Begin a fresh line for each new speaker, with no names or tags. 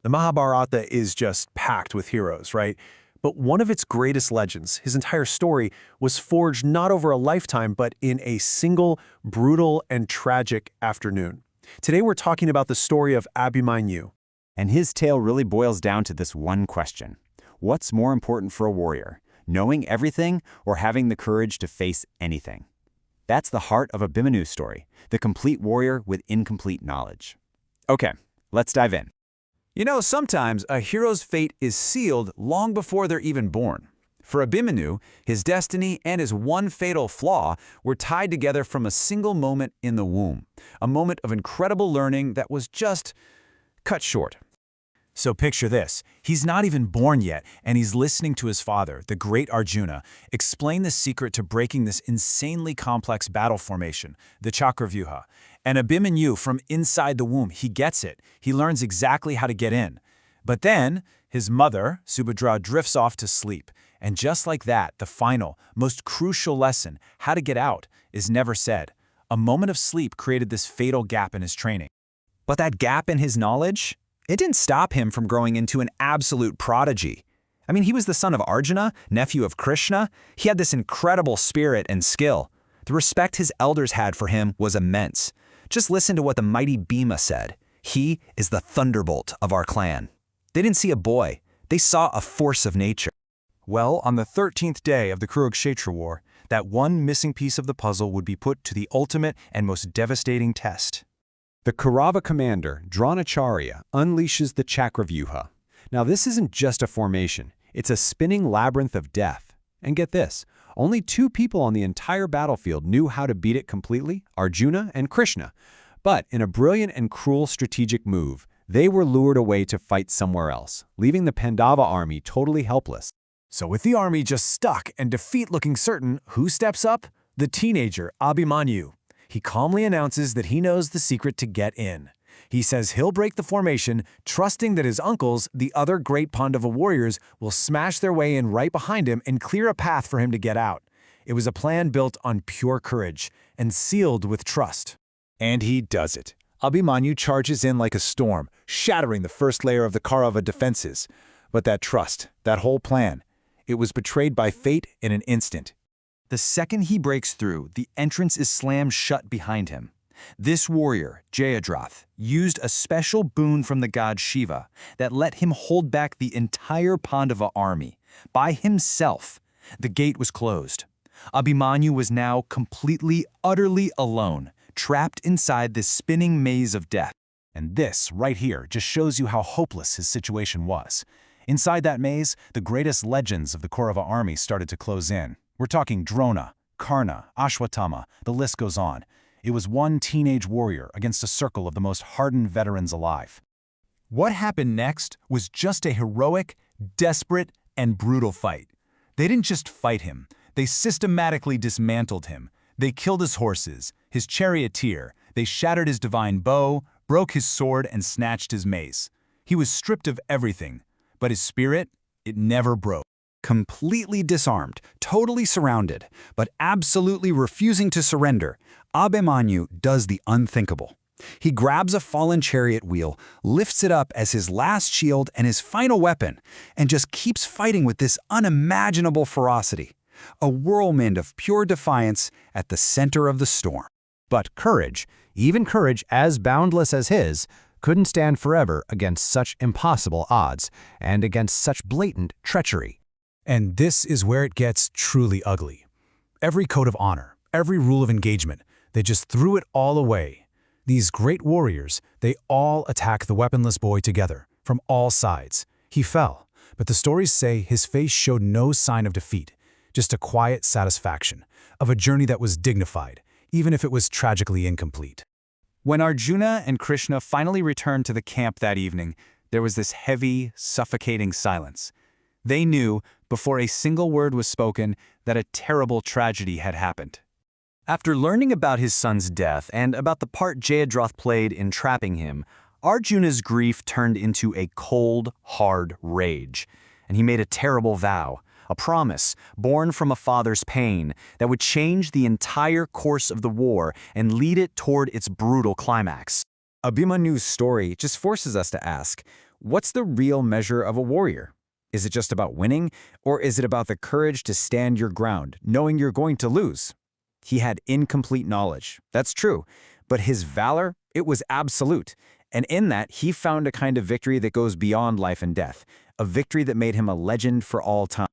The Mahabharata is just packed with heroes, right? But one of its greatest legends, his entire story, was forged not over a lifetime, but in a single, brutal, and tragic afternoon. Today we're talking about the story of Abhimanyu.
And his tale really boils down to this one question. What's more important for a warrior, knowing everything or having the courage to face anything? That's the heart of Abhimanyu's story, the complete warrior with incomplete knowledge. Okay, let's dive in.
You know, sometimes a hero's fate is sealed long before they're even born. For Abhimanyu, his destiny and his one fatal flaw were tied together from a single moment in the womb, a moment of incredible learning that was just cut short.
So picture this, he's not even born yet, and he's listening to his father, the great Arjuna, explain the secret to breaking this insanely complex battle formation, the Chakra-vyuha. And Abhimanyu, from inside the womb, he gets it. He learns exactly how to get in. But then, his mother, Subhadra, drifts off to sleep. And just like that, the final, most crucial lesson, how to get out, is never said. A moment of sleep created this fatal gap in his training.
But that gap in his knowledge, it didn't stop him from growing into an absolute prodigy. I mean, he was the son of Arjuna, nephew of Krishna. He had this incredible spirit and skill. The respect his elders had for him was immense. Just listen to what the mighty Bhima said. He is the thunderbolt of our clan. They didn't see a boy. They saw a force of nature.
Well, on the 13th day of the Kurukshetra war, that one missing piece of the puzzle would be put to the ultimate and most devastating test.
The Kaurava commander, Dronacharya, unleashes the Chakra-vyuha. Now this isn't just a formation, it's a spinning labyrinth of death. And get this, only two people on the entire battlefield knew how to beat it completely, Arjuna and Krishna. But in a brilliant and cruel strategic move, they were lured away to fight somewhere else, leaving the Pandava army totally helpless.
So with the army just stuck and defeat looking certain, who steps up? The teenager, Abhimanyu. He calmly announces that he knows the secret to get in. He says he'll break the formation, trusting that his uncles, the other great Pandava warriors, will smash their way in right behind him and clear a path for him to get out. It was a plan built on pure courage and sealed with trust.
And he does it. Abhimanyu charges in like a storm, shattering the first layer of the Kaurava defenses. But that trust, that whole plan, it was betrayed by fate in an instant.
The second he breaks through, the entrance is slammed shut behind him. This warrior, Jayadratha, used a special boon from the god Shiva that let him hold back the entire Pandava army. By himself, the gate was closed. Abhimanyu was now completely, utterly alone, trapped inside this spinning maze of death.
And this, right here, just shows you how hopeless his situation was. Inside that maze, the greatest legends of the Kaurava army started to close in. We're talking Drona, Karna, Ashwatthama, the list goes on. It was one teenage warrior against a circle of the most hardened veterans alive. What happened next was just a heroic, desperate, and brutal fight. They didn't just fight him, they systematically dismantled him. They killed his horses, his charioteer, they shattered his divine bow, broke his sword, and snatched his mace. He was stripped of everything, but his spirit, it never broke.
Completely disarmed, totally surrounded, but absolutely refusing to surrender, Abhimanyu does the unthinkable. He grabs a fallen chariot wheel, lifts it up as his last shield and his final weapon, and just keeps fighting with this unimaginable ferocity. A whirlwind of pure defiance at the center of the storm.
But courage, even courage as boundless as his, couldn't stand forever against such impossible odds and against such blatant treachery.
And this is where it gets truly ugly. Every code of honor, every rule of engagement, they just threw it all away. These great warriors, they all attack the weaponless boy together, from all sides. He fell, but the stories say his face showed no sign of defeat, just a quiet satisfaction of a journey that was dignified, even if it was tragically incomplete.
When Arjuna and Krishna finally returned to the camp that evening, there was this heavy, suffocating silence. They knew, before a single word was spoken, that a terrible tragedy had happened.
After learning about his son's death and about the part Jayadratha played in trapping him, Arjuna's grief turned into a cold, hard rage. And he made a terrible vow, a promise born from a father's pain that would change the entire course of the war and lead it toward its brutal climax.
Abhimanyu's story just forces us to ask,
What's the real measure of a warrior? Is it just about winning, or is it about the courage to stand your ground, knowing you're going to lose? He had incomplete knowledge, that's true, but his valor, it was absolute. And in that, he found a kind of victory that goes beyond life and death, a victory that made him a legend for all time.